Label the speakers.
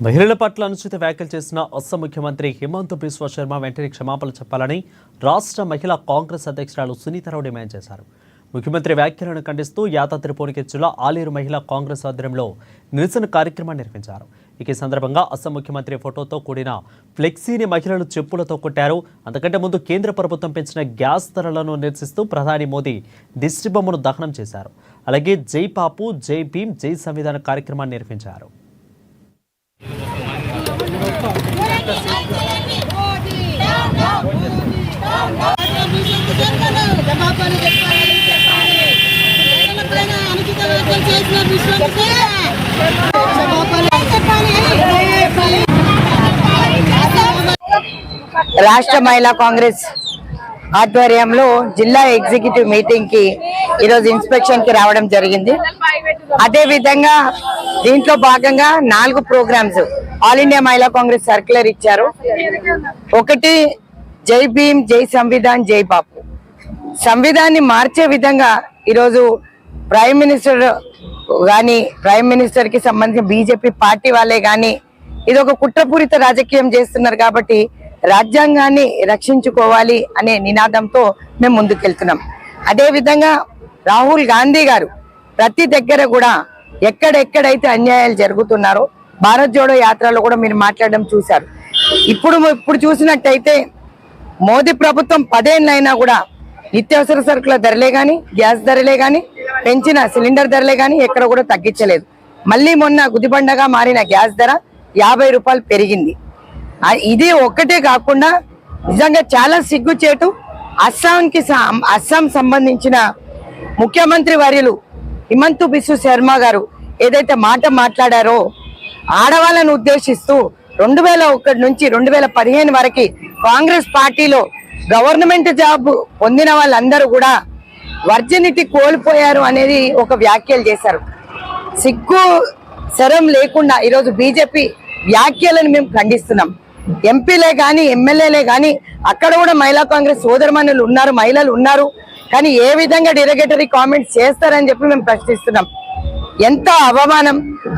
Speaker 1: మహిళల పట్ల అనుచిత వ్యాఖ్యలు చేసిన అస్సాం ముఖ్యమంత్రి హిమంత బిశ్వ శర్మ వెంటనే క్షమాపణలు చెప్పాలని రాష్ట్ర మహిళా కాంగ్రెస్ అధ్యక్షురాలు సునీతారావు డిమాండ్ చేశారు. ముఖ్యమంత్రి వ్యాఖ్యలను ఖండిస్తూ యాదాద్రి భువనగిరి జిల్లా ఆలేరు మహిళా కాంగ్రెస్ ఆధ్వర్యంలో నిరసన కార్యక్రమాన్ని నిర్వహించారు. ఈ సందర్భంగా అస్సాం ముఖ్యమంత్రి ఫోటోతో కూడిన ఫ్లెక్సీని మహిళలు చెప్పులతో కొట్టారు. అంతకంటే ముందు కేంద్ర ప్రభుత్వం పెంచిన గ్యాస్ ధరలను నిరసిస్తూ ప్రధాని మోదీ దిష్టిబొమ్మను దహనం చేశారు. అలాగే జై పాపు, జై భీమ్, జై సంవిధాన కార్యక్రమాన్ని నిర్వహించారు.
Speaker 2: రాష్ట్ర మహిళా కాంగ్రెస్ ఆధ్వర్యంలో జిల్లా ఎగ్జిక్యూటివ్ మీటింగ్ కి ఈరోజు ఇన్స్పెక్షన్ కి రావడం జరిగింది. అదే విధంగా దీంట్లో భాగంగా 4 ప్రోగ్రామ్స్ ఆల్ ఇండియా మహిళా కాంగ్రెస్ సర్క్యులర్ ఇచ్చారు. ఒకటి జై భీమ్, జై సంవిధాన్, జై బాపు. సంవిధాన్ని మార్చే విధంగా ఈరోజు ప్రైమ్ మినిస్టర్ కి సంబంధించిన బీజేపీ పార్టీ వాళ్ళే గాని ఇది ఒక కుట్రపూరిత రాజకీయం చేస్తున్నారు. కాబట్టి రాజ్యాంగాన్ని రక్షించుకోవాలి అనే నినాదంతో మేము ముందుకెళ్తున్నాం. అదే విధంగా రాహుల్ గాంధీ గారు ప్రతి దగ్గర కూడా ఎక్కడెక్కడైతే అన్యాయాలు జరుగుతున్నారో భారత్ జోడో యాత్రలో కూడా మీరు మాట్లాడడం చూశారు. ఇప్పుడు చూసినట్టయితే మోదీ ప్రభుత్వం 10 ఏళ్ళైనా కూడా నిత్యావసర సరుకుల ధరలే కానీ, గ్యాస్ ధరలే కానీ, పెంచిన సిలిండర్ ధరలే కానీ ఎక్కడ కూడా తగ్గించలేదు. మళ్ళీ మొన్న గుదిబండగా మారిన గ్యాస్ ధర 50 రూపాయలు పెరిగింది. ఇది ఒక్కటే కాకుండా నిజంగా చాలా సిగ్గుచేటు. అస్సాం సంబంధించిన ముఖ్యమంత్రి వర్యులు హిమంత బిశ్వ శర్మ గారు ఏదైతే మాట మాట్లాడారో ఆడవాళ్ళను ఉద్దేశిస్తూ 2001 నుంచి 2015 వరకు కాంగ్రెస్ పార్టీలో గవర్నమెంట్ జాబ్ పొందిన వాళ్ళందరూ కూడా వర్జినిటీ కోల్పోయారు అనేది ఒక వ్యాఖ్యలు చేశారు. సిగ్గు శరం లేకుండా ఈరోజు బీజేపీ వ్యాఖ్యలను మేము ఖండిస్తున్నాం. ఎంపీలే కానీ, ఎమ్మెల్యేలే కానీ అక్కడ కూడా మహిళా కాంగ్రెస్ సోదరమణులు ఉన్నారు, మహిళలు ఉన్నారు. కానీ ఏ విధంగా డిరగేటరీ కామెంట్స్ చేస్తారని చెప్పి మేము ప్రశ్నిస్తున్నాం. ఎంత అవమానం!